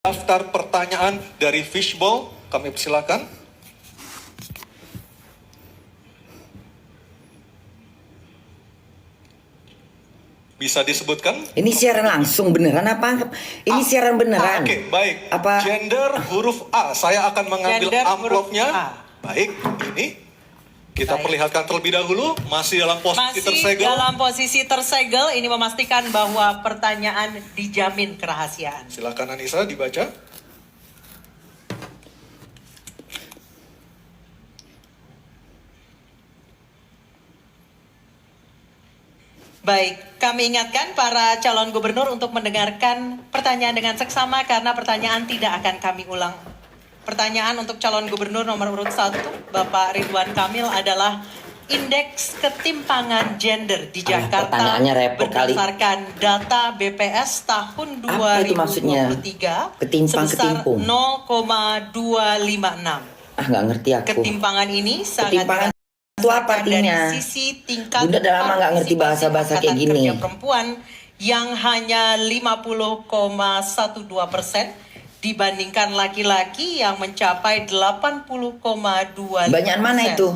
Daftar pertanyaan dari Fishbowl, kami persilakan. Bisa disebutkan? Ini siaran langsung beneran apa? Ini siaran beneran. Oke, baik. Apa? Gender huruf A. Saya akan mengambil Gender amplopnya. huruf A. Baik, ini kita Baik. perlihatkan terlebih dahulu. Masih dalam posisi Masih tersegel. dalam posisi tersegel, ini memastikan bahwa pertanyaan dijamin kerahasiaan. Silakan Anissa dibaca. Baik, kami ingatkan para calon gubernur untuk mendengarkan pertanyaan dengan seksama karena pertanyaan tidak akan kami ulang. Pertanyaan untuk calon gubernur nomor urut 1, Bapak Ridwan Kamil adalah indeks ketimpangan gender di Jakarta pertanyaannya repot kali. berdasarkan data BPS tahun Apa itu maksudnya? 2023 Ketimpang, sebesar ketimpung. 0,256. Nggak ngerti aku. Ketimpangan ini sangat Ketimpangan itu apa artinya? dari sisi tingkat Bunda udah lama nggak ngerti bahasa-bahasa kayak partisipasi gini. angkatan kerja perempuan yang hanya 50,12% dibandingkan laki-laki yang mencapai 80,2%. Banyak mana itu?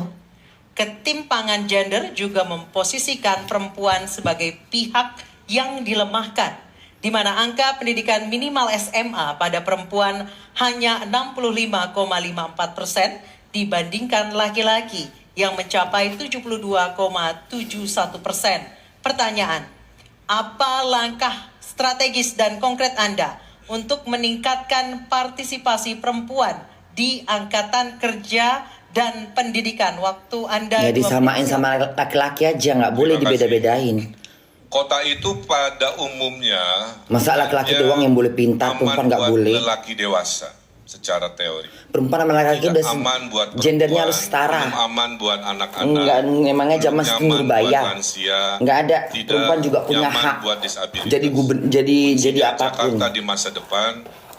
Ketimpangan gender juga memposisikan perempuan sebagai pihak yang dilemahkan, di mana angka pendidikan minimal SMA pada perempuan hanya 65,54% dibandingkan laki-laki yang mencapai 72,71%. Pertanyaan, apa langkah strategis dan konkret Anda untuk meningkatkan partisipasi perempuan di angkatan kerja dan pendidikan waktu Anda? Ya disamain sama laki-laki aja, nggak boleh Terima kasih. dibeda-bedain. Kota itu pada umumnya Masa laki-laki hanya doang yang boleh pintar, aman perempuan nggak buat boleh? lelaki dewasa secara teori. Perempuan sama laki-laki Tidak udah aman buat gendernya perempuan, harus setara. belum aman buat anak-anak. Enggak, emangnya zaman belum setinggi nyaman bayar. buat lansia, Nggak ada. tidak Perempuan juga punya nyaman hak. buat disabilitas. Jadi jadi Kuncinya apapun. Jakarta di masa depan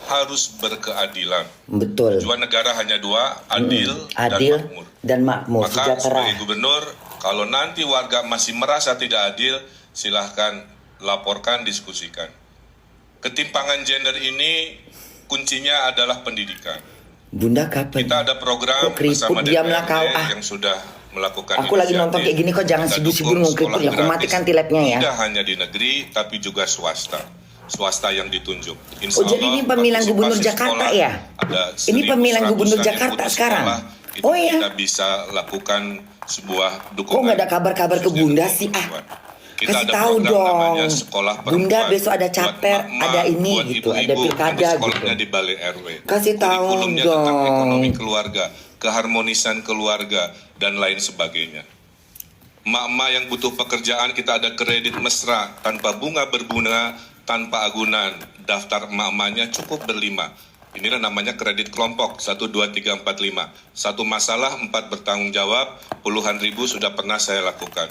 harus berkeadilan. Betul. Tujuan negara hanya dua, adil, Adil dan makmur. dan makmur, Maka sejahtera. sebagai gubernur, kalau nanti warga masih merasa tidak adil, silahkan laporkan, diskusikan. Ketimpangan gender ini kuncinya adalah pendidikan. Bunda kapan? Kita ada program Kok keriput, bersama diamlah DPRD kau, ah. yang sudah melakukan Aku lagi inisiatif. nonton kayak gini kok, jangan Kita sibuk-sibuk dukung ngkriput sekolah ya. Aku gratis, matikan tilepnya ya. Tidak hanya di negeri, tapi juga swasta. Swasta yang ditunjuk. Insya Oh, jadi ini Allah, pemilihan partisipasi gubernur Jakarta sekolah ya? Ada Ini pemilihan 1.100-an gubernur yang Jakarta putus sekarang? sekolah, itu Oh, ya? kita bisa lakukan sebuah dukungan. Kok nggak ada kabar-kabar ke khususnya Bunda untuk sih, ah? perempuan. Kita Kasih ada tahu program dong. namanya Sekolah Bunda Perempuan. besok ada Buat caper, emak-emak, ada ini buat gitu, ada ibu-ibu, pilkada nanti sekolahnya gitu. di Balai RW. Kasih tahu Kurikulumnya tentang dong. ekonomi keluarga, keharmonisan keluarga, dan lain sebagainya. Emak-emak yang butuh pekerjaan, kita ada kredit mesra tanpa bunga berbunga, tanpa agunan. Daftar emak-emaknya cukup berlima. Inilah namanya kredit kelompok 1, 2, 3, 4, 5. Satu masalah 4 bertanggung jawab, puluhan ribu sudah pernah saya lakukan.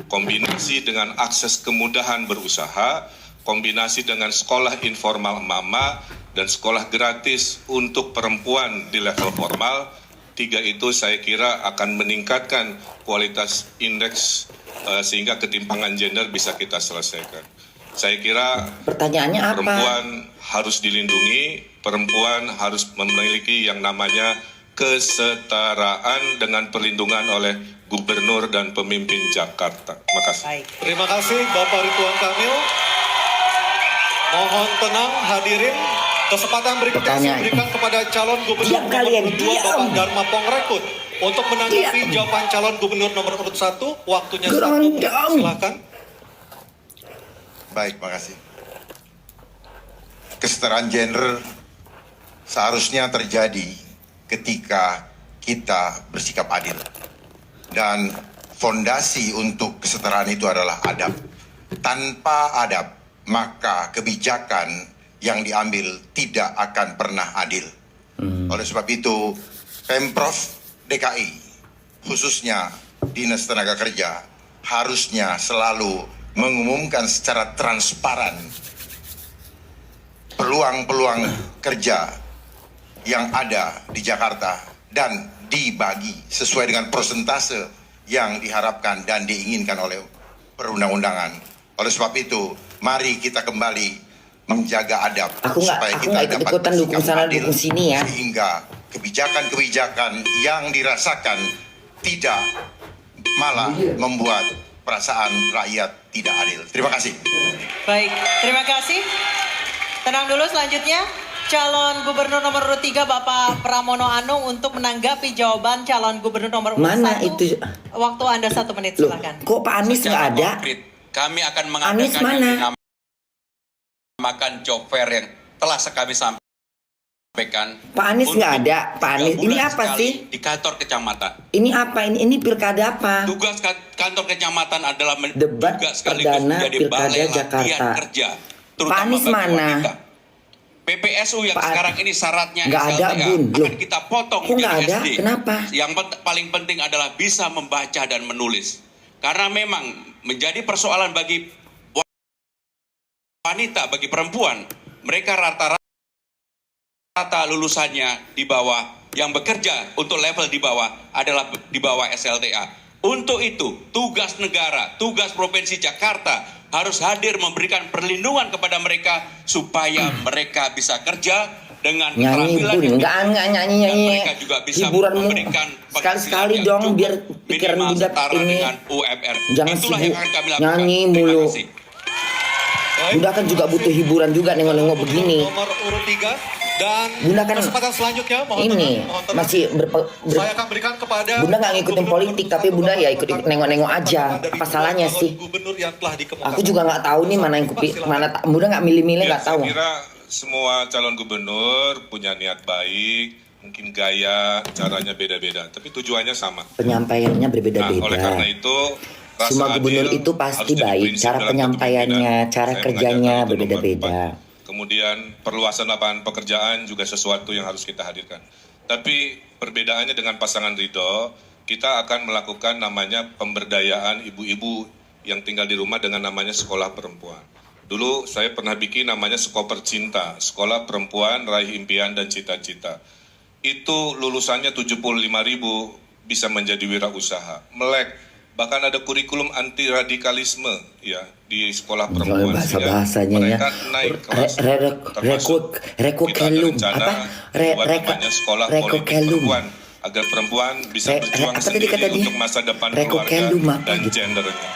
Kombinasi dengan akses kemudahan berusaha, kombinasi dengan sekolah informal emak-emak, dan sekolah gratis untuk perempuan di level formal. 3 itu saya kira akan meningkatkan kualitas indeks sehingga ketimpangan gender bisa kita selesaikan. Saya kira Pertanyaannya apa? perempuan harus dilindungi, perempuan harus memiliki yang namanya kesetaraan dengan perlindungan oleh gubernur dan pemimpin Jakarta. Terima kasih. Baik. Terima kasih Bapak Ridwan Kamil. Mohon tenang hadirin. Kesempatan berikutnya saya Pertanyaan. berikan kepada calon gubernur Diam kalian, nomor 2 diam. Bapak Dharma Pongrekut untuk menanggapi Diam. jawaban calon gubernur nomor urut 1. Waktunya 1 Gerondong. menit. Silakan. Baik, makasih. Kesetaraan gender seharusnya terjadi ketika kita bersikap adil. Dan fondasi untuk kesetaraan itu adalah adab. Tanpa adab, maka kebijakan yang diambil tidak akan pernah adil. Oleh sebab itu, Pemprov DKI, khususnya Dinas Tenaga Kerja, harusnya selalu mengumumkan secara transparan peluang-peluang kerja yang ada di Jakarta dan dibagi sesuai dengan persentase yang diharapkan dan diinginkan oleh perundang-undangan. Oleh sebab itu, mari kita kembali menjaga adab Aku nggak ikut-ikutan dukung sana bersikap dukung sini ya. sehingga kebijakan-kebijakan yang dirasakan tidak malah membuat perasaan rakyat tidak adil. Terima kasih. Baik, terima kasih. Tenang dulu, selanjutnya calon gubernur nomor urut 3 Bapak Pramono Anung untuk menanggapi jawaban calon gubernur nomor urut 1. Mana itu? Waktu Anda 1 menit, Loh, silakan. kok Pak Anies nggak ada? Konkret, kami akan Anies mengadakan mana? yang dinamakan job fair yang telah kami sampaikan. Pak Anies untuk nggak ada. Pak 3 Anies, ini bulan apa sekali sih? Di kantor kecamatan. Ini apa? Ini pilkada apa? Tugas kantor kecamatan adalah Debat juga sekaligus perdana menjadi Pilkada balai latihan Jakarta. kerja. Pak Terutama Anies bagi mana? wanita. PPSU yang Pak- sekarang ini syaratnya Nggak ada, SLTA Bun. Loh, akan kita potong kok nggak menjadi ada? SD. Kenapa? Yang paling penting adalah bisa membaca dan menulis. Karena memang menjadi persoalan bagi wanita, bagi perempuan, mereka rata-rata lulusannya di bawah, yang bekerja untuk level di bawah adalah di bawah SLTA. Untuk itu, tugas negara, tugas Provinsi Jakarta harus hadir memberikan perlindungan kepada mereka supaya mereka bisa kerja dengan Nyanyi keterampilan Bun, yang nggak nyanyi dan mereka juga bisa hiburan memberikan sekali-sekali penghasilan yang dong cukup, biar pikiran minimal budak setara ini dengan UMR. jangan Itulah sibuk yang akan kami lakukan. nyanyi Terima mulu. kasih. Bunda kan juga butuh hiburan juga nengok-nengok begini. Nomor urut 3 dan Bunda kan kesempatan selanjutnya ini masih saya akan berikan kepada Bunda nggak ngikutin politik tapi Bunda ya ikut nengok-nengok aja. Apa salahnya sih? Gubernur yang telah dikemukakan. Aku juga nggak tahu nih mana yang Bunda nggak milih-milih nggak tahu. Saya kira semua calon gubernur punya niat baik, mungkin gaya, caranya beda-beda, tapi tujuannya sama. Penyampaiannya Nah, oleh karena berbeda-beda. itu, rasa Semua gubernur adil itu pasti harus jadi baik. prinsip Cara dalam penyampaiannya, kepemimpinan. cara Saya kerjanya mengajarkan itu nomor berbeda-beda. 4. Kemudian perluasan lapangan pekerjaan juga sesuatu yang harus kita hadirkan. Tapi perbedaannya dengan pasangan Ridho, kita akan melakukan namanya pemberdayaan ibu-ibu yang tinggal di rumah dengan namanya sekolah perempuan. Dulu saya pernah bikin namanya Skoper Cinta, Sekolah Perempuan Raih Impian dan Cita-Cita. Itu lulusannya 75.000 bisa menjadi wirausaha. Melek. Bahkan ada kurikulum anti radikalisme ya di sekolah perempuan. Bahasa-bahasanya ya. Mereka naik kelas. Rekokelum apa? Namanya sekolah politik perempuan agar perempuan bisa berjuang apa tadi sendiri kata dia? untuk masa depan Rekokelum keluarga apa dan gitu? gendernya.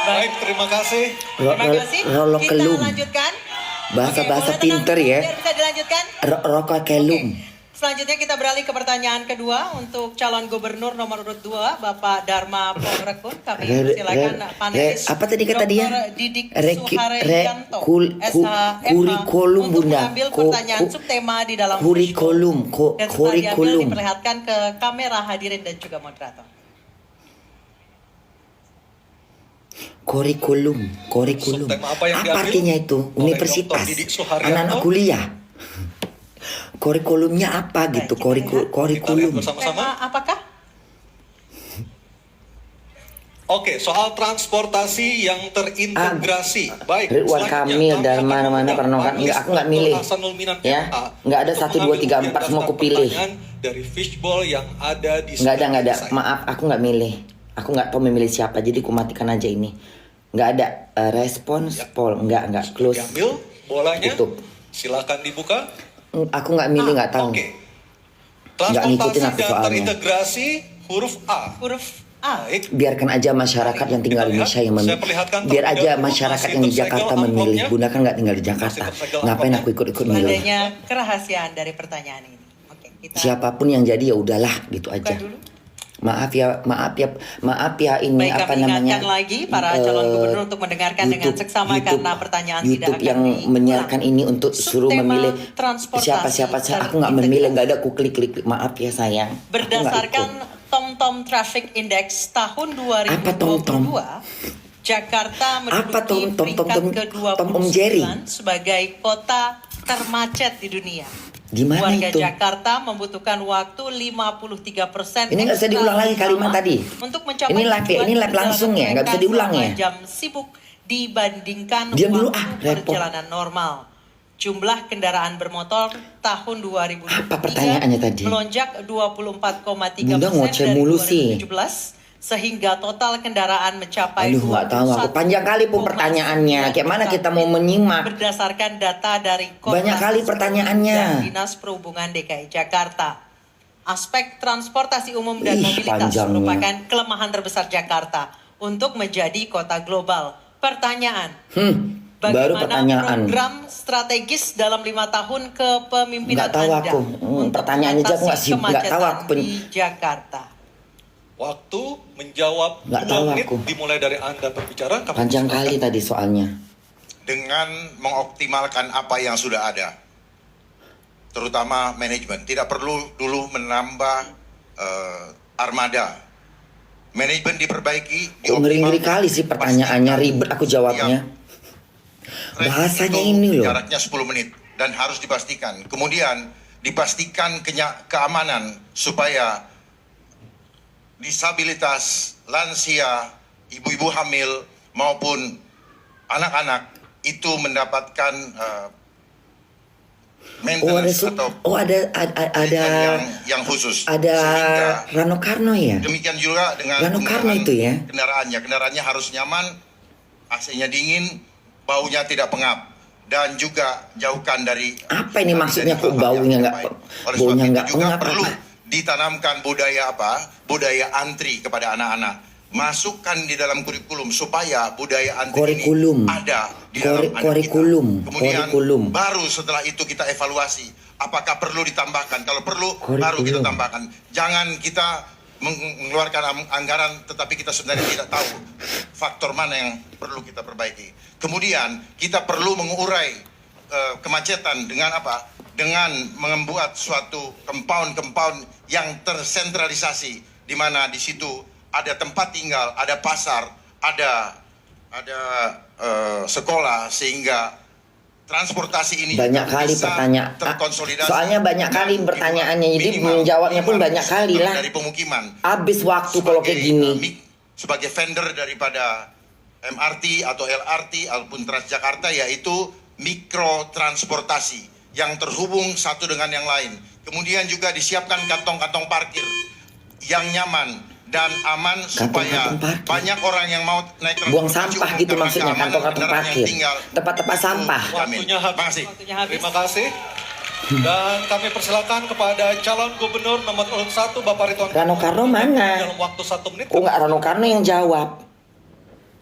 Baik, terima kasih. Terima kasih. Kita Rolokelum. lanjutkan. Bahasa-bahasa Oke, boleh pinter tenang, ya. biar bisa dilanjutkan. Rokokelum. Oke. Selanjutnya kita beralih ke pertanyaan kedua untuk calon gubernur nomor urut 2 Bapak Dharma Pongrekun. Kami silakan panelis apa tadi kata dia? Dr. Didik Reki- Suharyanto, kurikulum, untuk Bunda. mengambil pertanyaan subtema di dalam Kurikulum, dan setelah diambil kurikulum. diperlihatkan ke kamera hadirin dan juga moderator. Kurikulum. Subtema apa yang diambil artinya itu? oleh Universitas. Dr. Didik Suharyanto? Anak-anak kuliah. Kurikulumnya apa Baik, gitu? kita lihat. Kurikulum. Kita lihat bersama-sama. Tema apakah? Oke, soal transportasi yang terintegrasi. Baik. Ridwan selanjutnya, Kamil, kami dan akan mana-mana mengundang pernah kan? panelis Enggak, aku nggak Dr. milih. Hasanul Minan, Ya, MA, nggak ada untuk 1, 2, 3, mengambil 4 semua aku daftar pilih. pertanyaan dari fishbowl yang ada di Nggak ada. saya. Maaf, aku nggak milih. Aku nggak tahu memilih siapa, jadi aku matikan aja ini. Nggak ada respons Ya. poll, nggak close. Diambil bolanya. Tutup. Silakan dibuka. Aku nggak milih, nggak tahu. Oke. Nggak ngikutin Transportasi aku dan soalnya. terintegrasi huruf A. Huruf A. Baik. Biarkan aja masyarakat yang tinggal di Indonesia yang Saya perlihatkan biar terlebih aja dahulu masyarakat masih yang di tersegel Jakarta memilih. amplopnya. Bunda kan nggak tinggal di Jakarta. Masih tersegel Ngapain amplopnya. aku ikut-ikut milih? Adanya kerahasiaan dari pertanyaan ini. Oke, kita Siapapun yang jadi ya udahlah gitu buka aja. dulu. Maaf ya ini Baik, apa kami namanya? ingatkan lagi para calon gubernur untuk mendengarkan dengan seksama karena pertanyaan YouTube tidak akan yang menyiarkan ini untuk suruh Subtema memilih transportasi siapa dan aku nggak integrasi. memilih, nggak ada aku klik. Maaf ya sayang. Aku nggak Berdasarkan ikut. TomTom Traffic Index tahun 2022, Apa TomTom? Jakarta Apa menduduki TomTom? peringkat Tom Om Jerry? ke-29 sebagai kota termacet di dunia. Di mana Warga itu? Jakarta membutuhkan waktu 53% Ini nggak bisa diulang lagi kalimat lama tadi. untuk mencapai Ini live ya, tujuan ini live langsung ya, nggak bisa mereka diulang selama ya? jam sibuk dibandingkan Diam dulu, waktu repot. perjalanan normal. Jumlah kendaraan bermotor tahun 2023 Apa pertanyaannya tadi? melonjak 24,3% Bunda ngoceh dari mulu sih. 2017 sehingga total kendaraan mencapai Aduh, nggak tahu aku. Panjang kali pun 21,9 pertanyaannya. Kayak mana kita mau juta menyimak? berdasarkan data dari Banyak kali pertanyaannya. dan Dinas Perhubungan DKI Jakarta. Aspek transportasi umum dan Ih, mobilitas panjangnya. merupakan kelemahan terbesar Jakarta untuk menjadi kota global. Pertanyaan, Baru bagaimana pertanyaan. program strategis dalam 5 tahun kepemimpinan Nggak tahu Anda aku. untuk Pertanyaannya aja aku mengatasi nggak tahu aku. kemacetan di Jakarta? Waktu menjawab Nggak 2 tahu menit aku. dimulai dari Anda berbicara. Kami Panjang persilakan. kali tadi soalnya. Dengan mengoptimalkan apa yang sudah ada, terutama manajemen. Tidak perlu dulu menambah armada. Manajemen diperbaiki, Kok ngeri-ngeri kali sih pertanyaannya, ribet aku jawabnya. Bahasanya itu ini loh. Jaraknya 10 menit dan harus dipastikan. Kemudian dipastikan keamanan supaya disabilitas, lansia, ibu-ibu hamil maupun anak-anak itu mendapatkan maintenance ada yang khusus. ada Sehingga Rano Karno ya. demikian juga dengan Rano Karno penggunaan itu ya. Kendaraannya harus nyaman, AC-nya dingin, baunya tidak pengap, dan juga jauhkan dari Apa ini maksudnya kok hal-hal baunya yang nggak baik. Oleh baunya sebab nggak itu juga pengap perlu apa? ditanamkan budaya antri kepada anak-anak. Masukkan di dalam kurikulum supaya budaya antri Kurikulum. ini ada di dalam anak Kurikulum. kita. Kemudian Kurikulum. baru setelah itu kita evaluasi apakah perlu ditambahkan. Kalau perlu Kurikulum. baru kita tambahkan. Jangan kita mengeluarkan anggaran tetapi kita sebenarnya tidak tahu faktor mana yang perlu kita perbaiki. Kemudian kita perlu mengurai kemacetan dengan apa? Dengan membuat suatu compound yang tersentralisasi, di mana di situ ada tempat tinggal, ada pasar, ada sekolah, sehingga transportasi ini Banyak kali bisa pertanyaan. terkonsolidasi. Soalnya banyak kali Dan pertanyaannya, jadi minimal menjawabnya pun banyak kali lah. dari pemukiman. Habis waktu kalau kayak gini. Sebagai vendor daripada MRT atau LRT ataupun Transjakarta, yaitu mikrotransportasi yang terhubung satu dengan yang lain. Kemudian juga disiapkan kantong-kantong parkir yang nyaman dan aman supaya parkir. banyak orang yang mau naik Buang transportasi sampah umum gitu karena maksudnya, keamanan kantong-kantong kendaraan yang parkir. tinggal. Tempat-tempat sampah. Amin. Waktunya habis. Terima kasih. Waktunya habis. Terima kasih. Dan kami persilakan kepada calon gubernur nomor urut 1 Bapak Ridwan Rano Karno mana? dalam waktu 1 menit. Kok nggak Rano Karno yang jawab?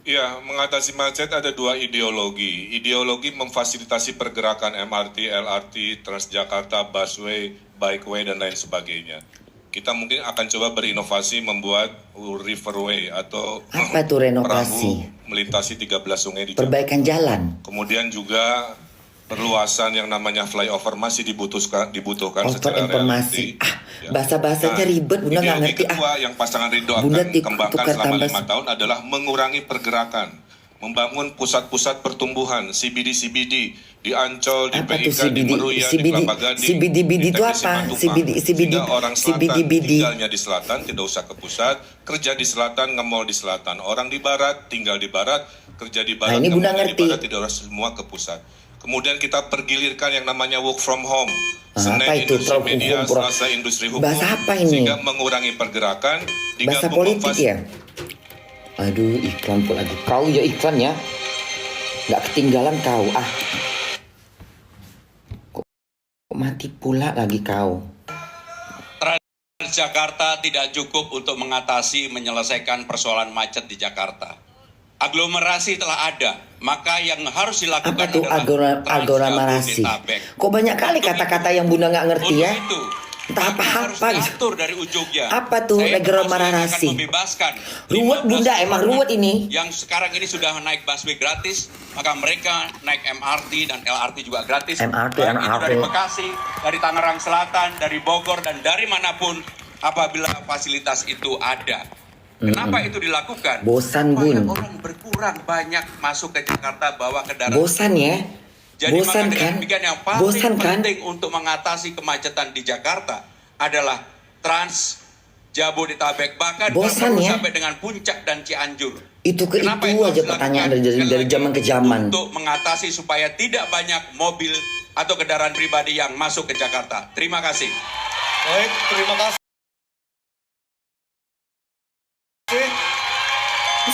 Ya, mengatasi macet ada 2 ideologi. Ideologi memfasilitasi pergerakan MRT, LRT, Transjakarta, busway, bikeway, dan lain sebagainya. Kita mungkin akan coba berinovasi membuat riverway atau Apa tuh renovasi? perahu melintasi 13 sungai di Jakarta. Perbaikan jalan. Kemudian juga perluasan yang namanya flyover masih dibutuhkan secara Informasi. reality. Ya. Bahasa-bahasanya ribet, Bunda nggak ideologi ngerti. kedua yang pasangan Rindu Bunda akan kembangkan tukar selama tambah 5 tahun adalah mengurangi pergerakan, membangun pusat-pusat pertumbuhan, CBD di Ancol, di Apa tuh PIK, di CBD? Meruya, di CBD Kelapa Gading, CBD di itu TPC apa? Matupang. CBD Sehingga orang selatan CBD. tinggalnya di selatan, tidak usah ke pusat, kerja di selatan, nge-mall di selatan. Orang di barat, tinggal di barat, kerja di barat, Nah, ini Bunda nge-mall di ngerti. barat, tidak harus semua ke pusat. Kemudian kita pergilirkan yang namanya work from home. Apa Senin itu? industri media, Hukum, Selasa industri hukum. Bahasa apa ini? Sehingga mengurangi pergerakan, Bahasa digabung politik ya? Aduh, iklan pun lagi. Kau ya iklan ya? Nggak ketinggalan kau. Kok mati pula lagi kau? Transjakarta tidak cukup untuk mengatasi menyelesaikan persoalan macet di Jakarta. Aglomerasi telah ada, maka yang harus dilakukan Apa tuh adalah aglomerasi? Transjabodetabek. Kok banyak kali kata-kata yang Bunda nggak ngerti Untuk ya? itu, Entah maka harus apa-apa. diatur dari ujungnya. Apa tuh Saya aglomerasi? akan membebaskan Ruwet, 15 Bunda, emang orang ruwet ini. Yang sekarang ini sudah naik busway gratis, maka mereka naik MRT dan LRT juga gratis. MRT, Baik itu LRT. dari Bekasi, dari Tangerang Selatan, dari Bogor, dan dari manapun apabila fasilitas itu ada. Kenapa itu dilakukan? Bosan, Supaya Bun. orang berkurang banyak masuk ke Jakarta bawa kendaraan. Bosan ya? Jadi Bosan maka dengan kan? demikian yang paling Bosan kan? penting untuk mengatasi kemacetan di Jakarta adalah Trans Jabodetabek, bahkan Bosan perlu ya? sampai dengan Puncak dan Cianjur. Itu ke Kenapa itu harus aja pertanyaan dilakukan? dari Sekali zaman lagi, ke zaman. Untuk mengatasi supaya tidak banyak mobil atau kendaraan pribadi yang masuk ke Jakarta. Terima kasih. Baik, terima kasih.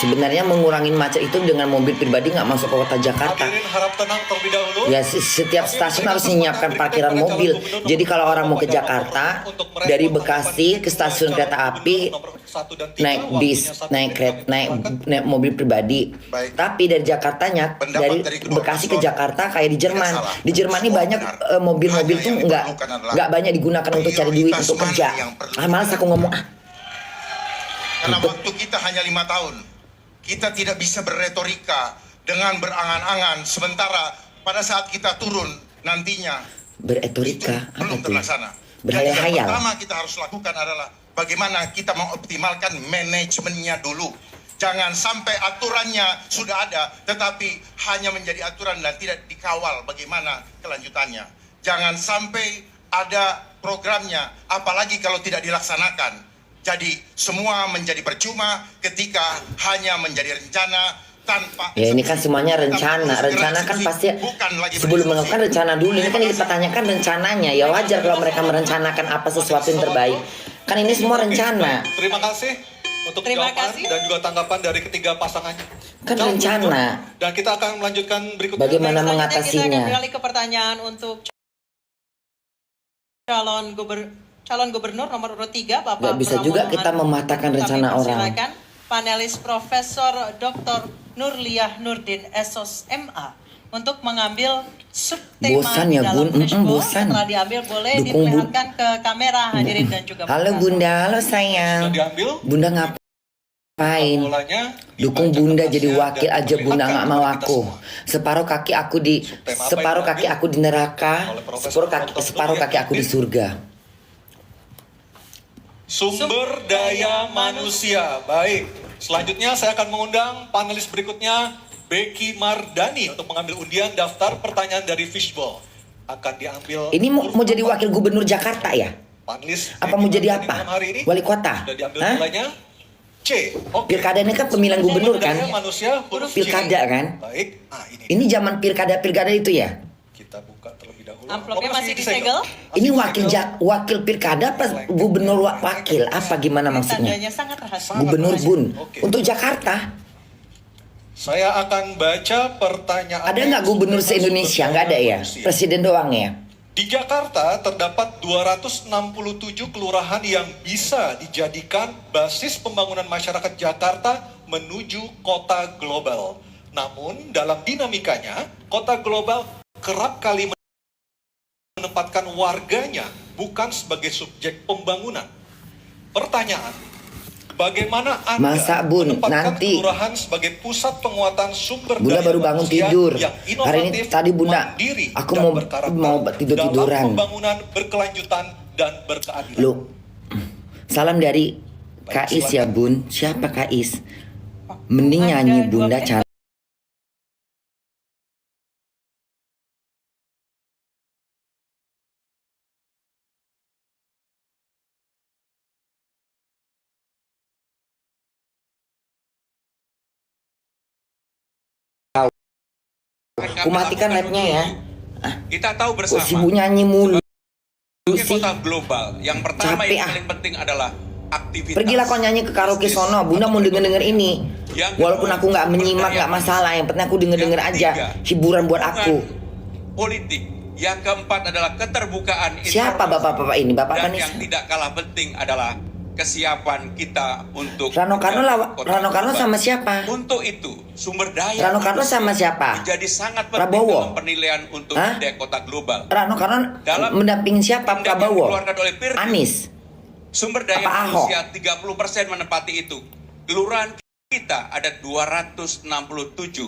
Sebenarnya mengurangin macet itu dengan mobil pribadi nggak masuk ke kota Jakarta. Hadirin harap tenang terlebih dahulu. Ya setiap stasiun harus menyiapkan parkiran mobil. Jadi kalau orang mau ke Jakarta dari Bekasi ke stasiun kereta api naik bis, naik mobil pribadi. Baik. Tapi dari Jakartanya Pendapat dari dari kedua Bekasi ke paslon Jakarta kayak di Jerman. salah. Di Jerman ini Semua banyak benar. mobil-mobil Hanya tuh yang nggak diperlukan adalah banyak digunakan untuk cari duit prioritas untuk mana kerja. yang perlu Malas aku ngomong Karena waktu kita hanya 5 tahun, kita tidak bisa berretorika dengan berangan-angan. Sementara pada saat kita turun nantinya beretorika itu belum apa tuh? terlaksana. Jadi yang Berhayal-hayal. pertama kita harus lakukan adalah bagaimana kita mengoptimalkan manajemennya dulu. Jangan sampai aturannya sudah ada, tetapi hanya menjadi aturan dan tidak dikawal bagaimana kelanjutannya. Jangan sampai ada programnya, apalagi kalau tidak dilaksanakan. Jadi semua menjadi percuma ketika hanya menjadi rencana tanpa Ya ini kan semuanya rencana. Rencana kan pasti sebelum melakukan rencana dulu. Ini kan dipertanyakan rencananya. Ya wajar kalau mereka merencanakan apa sesuatu yang terbaik. Kan ini semua rencana. Terima kasih untuk Terima jawaban kasih. dan juga tanggapan dari ketiga pasangannya. Kan Calon rencana. gubernur. Dan kita akan melanjutkan berikutnya. Bagaimana Selanjutnya mengatasinya? Kita akan beralih ke pertanyaan untuk calon gubernur nomor urut 3 Bapak Gak bisa juga Pramono kita Anung. mematahkan Kami rencana orang. persilakan panelis Profesor Dr. Nurliah Nurdin SOS MA untuk mengambil subtema Bosan di ya, dalam Bun. fishbowl. Bosan. Setelah diambil boleh Dukung, Bun. diperlihatkan ke kamera hadirin dan juga Halo pemirsa. Bunda, halo sayang. Sudah diambil. Bunda ngapain? Bolanya Dukung dibaca Bunda kertasnya jadi dan wakil aja Bunda diperlihatkan nggak mau kepada kita aku. semua. Separuh kaki aku di Subtema apa separuh yang kaki diambil? aku di neraka, Oleh Profesor Dr. separuh kaki aku di Nurdin. surga. Sumber daya manusia. Baik. Selanjutnya saya akan mengundang panelis berikutnya Becky Mardani untuk mengambil undian daftar pertanyaan dari Fishbowl. Akan diambil. Ini mau jadi wakil gubernur Jakarta ya? Panelis Apa mau Becky jadi Mardani apa? malam hari ini Wali kota? Sudah diambil Hah? nilainya C. Oke. Pilkada ini kan pemilihan gubernur Sumber kan? daya manusia huruf C. Pilkada kan? Baik. Nah, ini Ini zaman pilkada itu ya? kita buka terlebih dahulu. Amplopnya Oh, masih disegel? Ini wakil pilkada apa gubernur wakil? Apa gimana maksudnya? Tandanya sangat rahasia. Gubernur Bun. Oke. Untuk Jakarta. Saya akan baca pertanyaan. Ada nggak gubernur se-Indonesia? Nggak ada ya? Presiden doang ya? Di Jakarta terdapat 267 kelurahan yang bisa dijadikan basis pembangunan masyarakat Jakarta menuju kota global. Namun dalam dinamikanya, kota global kerap kali menempatkan warganya bukan sebagai subjek pembangunan. Pertanyaan, bagaimana Anda Masa, Bun, menempatkan nanti. kelurahan sebagai pusat penguatan sumber Bunda daya baru bangun manusia tidur. yang Hari ini inovatif, tadi Bunda, mandiri, aku dan mau berkarakter tidur-tiduran. dalam pembangunan berkelanjutan dan berkeadilan. Loh, salam dari Baik, Kais ya silakan. Bun. Siapa Kais? Mending nyanyi Ada Bunda 2 menit. cara. Aku matikan live-nya ya. Kita tahu Kok bersama. sibuk nyanyi mulu Sebagai sih? kota global, yang pertama Capek, yang ah. paling penting adalah aktivitas. Pergilah kau nyanyi ke karaoke sono. Bunda mau denger-denger ini. Yang Walaupun kedua, aku nggak menyimak sumber nggak daya masalah. Yang penting aku denger-denger Yang aja. ketiga, Hiburan buat hubungan aku. Politik. Yang keempat adalah keterbukaan Siapa informasi. bapak-bapak ini? Bapak Dan Panis? yang tidak kalah penting adalah kesiapan kita untuk Rano Karno kota Rano Karno global. sama siapa? Untuk itu, sumber daya Rano Karno manusia sama siapa? menjadi sangat penting Prabowo? dalam penilaian untuk Hah? indeks kota global. Rano Karno Dalam mendampingin siapa? indeks yang Prabowo? dikeluarkan oleh Pirdi, Anis? Sumber daya Apa Ahok? manusia 30% menepati itu. Kelurahan kita ada 267. Apa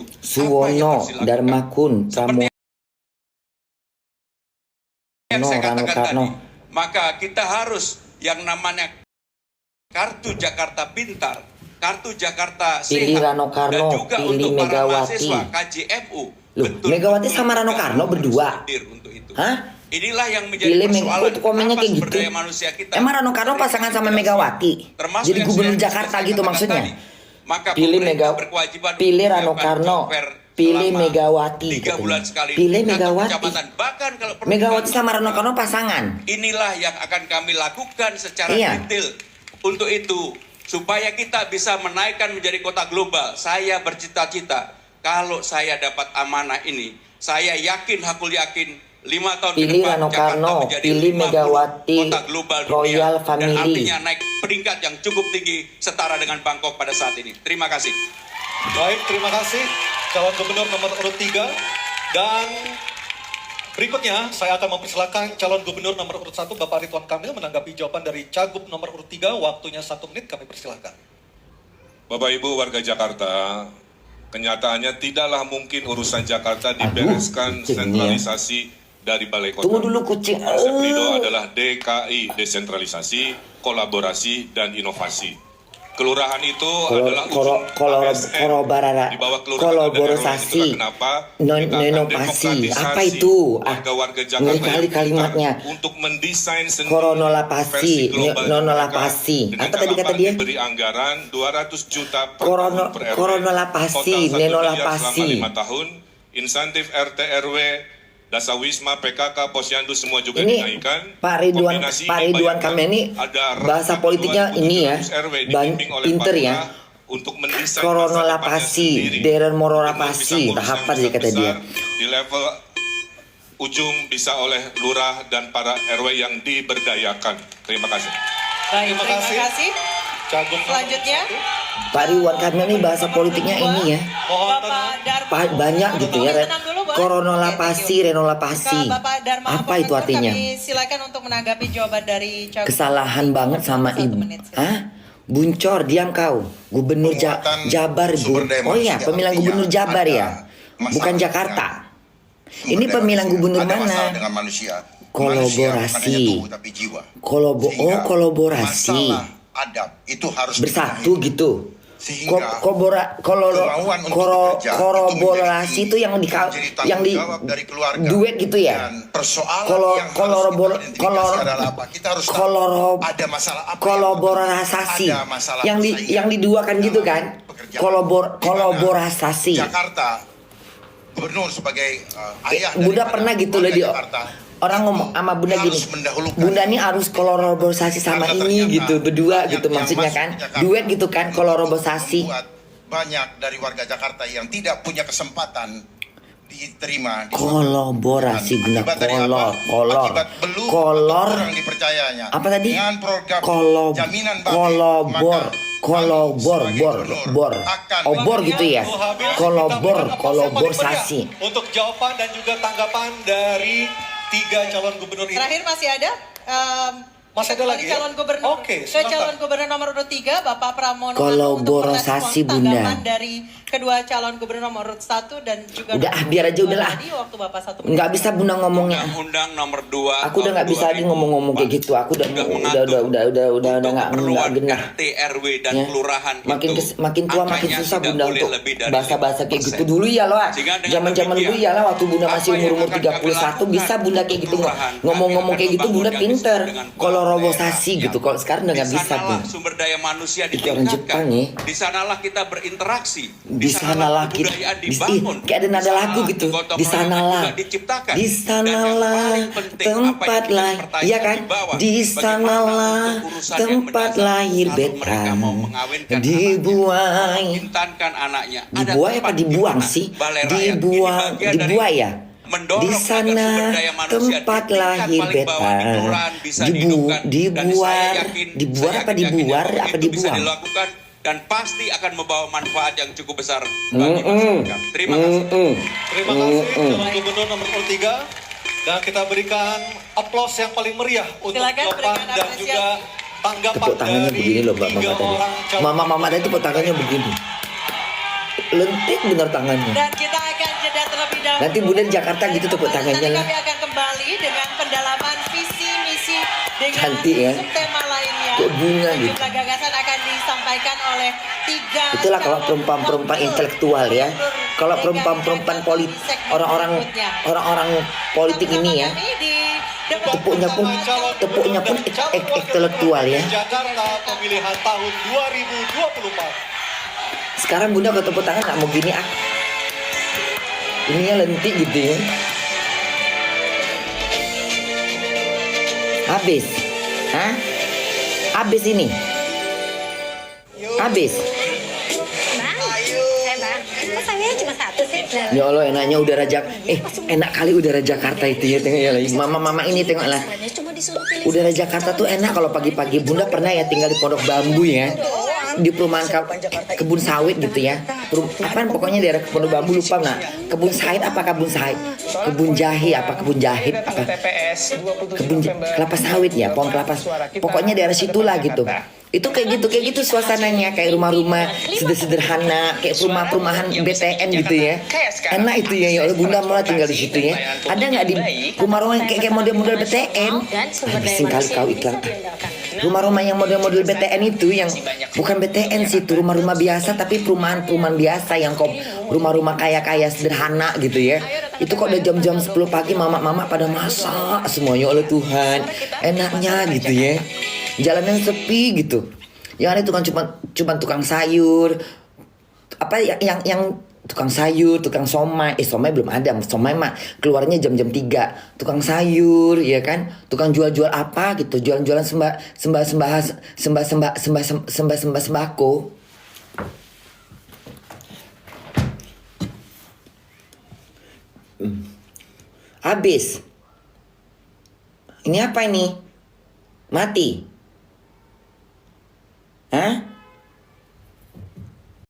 yang Suwono, harus dilakukan? Darmakun, Seperti yang Pramono, saya Rano katakan Karno. tadi, maka kita harus yang namanya kartu Jakarta Pintar, kartu Jakarta Pilih Sehat, Rano Karno, dan juga pilih untuk para Megawati. mahasiswa KJMU. Loh, Megawati sama Rano Karno berdua? hadir untuk itu. Hah? Inilah yang menjadi Pilih persoalan. Kok komennya Kenapa kayak sumber gitu? daya manusia kita Emang Rano Karno pasangan sama Megawati? termasuk Jadi yang gubernur sudah Jakarta saya gitu katakan maksudnya? tadi. Maka Pilih pemerintah Mega, berkewajiban pilih untuk Rano menyiapkan Karno, software pilih selama Megawati. 3 katanya. bulan sekali. Pilih di kantor Megawati. kecamatan. Bahkan kalau perlu Megawati di sama kantor Rano Karno pasangan. Inilah yang akan kami lakukan secara Iya. detail. Untuk itu, supaya kita bisa menaikkan menjadi kota global. Saya bercita-cita kalau saya dapat amanah ini, saya yakin, hakul yakin 5 tahun ke Pilih depan Rano Jakarta Karno, menjadi pilih 50 Megawati, kota global Royal dunia, Family. dan artinya naik peringkat yang cukup tinggi setara dengan Bangkok pada saat ini. Terima kasih. Baik, terima kasih calon gubernur nomor urut 3. Dan berikutnya saya akan mempersilakan calon gubernur nomor urut 1 Bapak Ridwan Kamil menanggapi jawaban dari Cagup nomor urut 3. Waktunya 1 menit, kami persilakan. Bapak Ibu warga Jakarta, kenyataannya tidaklah mungkin urusan Jakarta dibereskan kucing sentralisasi dari balai kota. Tunggu dulu kucing. Konsep Ridho adalah DKI, desentralisasi, kolaborasi, dan inovasi. Kelurahan itu adalah ujung ASN. Di bawah kelurahan Kolaborasi, itulah kenapa kita akan inovasi. demokratisasi Apa itu? warga-warga Ngeri Jakarta kali yang kalimatnya. pintar untuk mendesain sendiri Koronolapasi, versi globalnya nonolapasi. mereka. Dengan Apa tadi kata harapan dia? diberi anggaran 200 juta per tahun per RW. Koronolapasi, Total 1 miliar nenolapasi. selama 5 tahun. Insentif RT RW, Dasawisma, PKK, Posyandu semua juga Ini dinaikkan. Pak Ridwan, Kombinasi Pak ini Ridwan bayangkan Kamil ini ada bahasa ratusan politiknya ini ya, 2.700 RW ban- dibimbing oleh pinter Pak ya. Lurah untuk mendesain Koronolapasi, masa depannya sendiri. Deren Gubernur Morolapasi, bisa tahap apa ngurus sih yang kata dia? besar, di level ujung bisa oleh lurah dan para RW yang diberdayakan. Terima kasih. Baik, Terima terima kasih. kasih. Cagup nomor Selanjutnya, urut 1. Pak Ridwan Kamil ini bahasa politiknya ini ya. Mohon Bapak tenang. Darma. Banyak gitu ya, Ren. Tenang dulu, boleh? Koronolapasi, Oke, thank you. renolapasi. Ke Bapak Darma Apa itu Apotentur, artinya? Kami silakan untuk menanggapi jawaban dari Cagup. Kesalahan banget sama 1 ibu. menit. Hah? Buncor, diam kau. Gubernur Penguatan Jabar, sumber daya Oh iya, manusia. pemilihan Artinya gubernur Jabar ada ya. masalah Bukan dengan Jakarta. sumber Ini daya pemilihan manusia. gubernur Ada mana? masalah dengan manusia. Kolaborasi. Manusia bukan hanya tubuh tapi jiwa. Sehingga Kolaborasi. masalah adab itu harus Bersatu dibenahi. gitu. Sehingga kemauan untuk bekerja Kolaborasi itu itu yang di menjadi tanggung yang di jawab dari keluarga. duet gitu ya. Dan persoalan Kolo- yang harus kolorobor- kita identifikasi kolor- adalah apa? Kita harus tahu koloro- ada masalah apa kolaborasi ada masalah yang persaingan yang diduakan gitu dalam kan. pekerjaan. Di mana Kolaborasi. Jakarta gubernur sebagai ayah Bunda daripada pernah gitu loh warga di Jakarta, orang ngomong sama Bunda gini. harus mendahulukan. Bunda nih harus kolaborasi sama Karena ini ternyata gitu berdua banyak gitu yang maksudnya masuk kan. ke Jakarta Duet gitu kan untuk kolaborasi. membuat banyak dari warga Jakarta yang tidak punya kesempatan diterima di Kolaborasi, Bunda. Akibat dari apa? Kolor. Akibat belum Kolor. atau kurang dipercayanya. Apa tadi? Dengan program jaminan bagi, kolobor, maka kolobor, kami bor, sebagai gubernur bor, akan obor gitu ya. Waktu habis, kita Kolobor, berikan aplaus yang paling kolaborasi. meriah untuk jawaban dan juga tanggapan dari 3 calon gubernur ini. Terakhir masih ada? Masih ada lagi ya? Calon gubernur. Oke, ke silakan. calon gubernur nomor urut 3, Bapak Pramono Kolaborasi, untuk merespons Bunda. tanggapan dari kedua calon gubernur nomor urut 1 dan juga Udah, nomor biar aja, urut 2 udahlah. tadi, waktu Bapak 1 menit. Nggak bisa Bunda ngomongnya. Undang-Undang nomor 2 Aku udah nggak bisa lagi ngomong-ngomong kayak gitu. Aku udah nggak genah. RT RW dan Ya. kelurahan Makin itu makin tua makin angkanya susah tidak Bunda boleh untuk lebih dari bahasa-bahasa kayak 5%. gitu dulu ya loh. Sehingga dengan Zaman-zaman dulu demikian, ya lah waktu Bunda masih apa yang umur akan kami 31 bisa lakukan Bunda kayak gitu kelurahan, ngomong-ngomong kami kayak gitu akan Bunda membangun pinter. dengan Kolaborasi daerah. gitu. Kalau sekarang udah nggak Di bisa sanalah Bunda. sumber daya manusia Itu orang Jepang ditingkatkan. ya. Di sanalah kita berinteraksi. Di sanalah kita kebudayaan di, dibangun. kayak ada nada lagu gitu. Gotong Di royongan sanalah juga diciptakan. di Dan yang sanalah paling penting, tempat apa yang lahir menjadi pertanyaan ya kan di bawah, di bagaimana sanalah untuk urusan yang tempat mendasar, lahir kalau mereka Bethan mau mengawinkan dibuai anaknya, intankan anaknya. Ada dibuai apa tempat dibuang di mana sih Balai Rakyat. Ini dibuang bagian dari dibuai ya mendorong di agar sana sumber daya manusia tempat di tingkat lahir paling bawah di Bethan kelurahan bisa dihidupkan. Dan dibuar saya yakin, dibuar saya apa yakin dibuar bahwa apa itu bisa dibuang dilakukan dan pasti akan membawa manfaat yang cukup besar bagi masyarakat. Terima kasih. Terima kasih calon gubernur nomor urut 3. Dan kita berikan aplaus yang paling meriah untuk Silakan jawaban berikan dan apresiasi. juga tanggapan tepuk tangannya dari begini loh Mbak 3 Mama tadi orang calon Mama tadi tepuk tangannya begini lentik bener tangannya Dan kita akan jeda terlebih dahulu. Nanti Bunda di Jakarta gitu tepuk tangannya Nanti lah. kami akan kembali dengan pendalaman visi misi dengan Cantik ya. subtema lainnya. Kayak bunga gitu. Sejumlah gagasan akan disampaikan oleh 3 Itulah kalau calon perempuan-perempuan wakil intelektual ya. gubernur Kalau DKI perempuan-perempuan Jakarta politik, di segmen orang-orang berikutnya. politik Bersama ini ya, kami di debat tepuknya pun intelektual ya. Jakarta pemilihan tahun 2024. Sekarang Bunda kalau tepuk tangan nggak mau gini ah. Ininya lentik gitu ya. Habis, hah? Habis ini. Habis. Bang, bang, kok sayanya cuma satu sih? Ya Allah, enaknya udara enak kali udara Jakarta itu ya, tengok ya. Mama ini tengoklah. Cuma disuruh pilih. Udara Jakarta tuh enak kalau pagi-pagi. Bunda pernah ya tinggal di Pondok Bambu ya, di perumahan kebun sawit gitu ya. Apaan pokoknya daerah Pondok Bambu, lupa nggak? Kebun sawit apa kebun sawit? Kebun jahe apa kebun jahit apa? Kebun kelapa sawit ya, pohon kelapa. Pokoknya daerah situlah gitu. Itu kayak gitu suasananya, kayak rumah-rumah sederhana, kayak perumahan BTN gitu ya. Enak itu ya, ya Allah, Bunda malah tinggal di situ ya. Ada nggak di rumah-rumah kayak model-model BTN? Habisin kali kau iklan. Rumah-rumah yang model-model BTN itu yang bukan BTN sih, itu rumah-rumah biasa tapi perumahan biasa yang kok rumah-rumah kaya-kaya sederhana gitu ya. Itu kok udah jam-jam 10 pagi mama-mama pada masak semuanya, oleh Tuhan. Enaknya gitu ya. Jalanan sepi gitu. Yang ada cuma tukang sayur. Apa yang tukang sayur, tukang somai. Somai belum ada. Somai mah keluarnya jam-jam 3. Tukang sayur, ya kan? Tukang jual-jual apa gitu. Jualan-jualan sembako. Habis. Ini apa ini? Mati. Hah?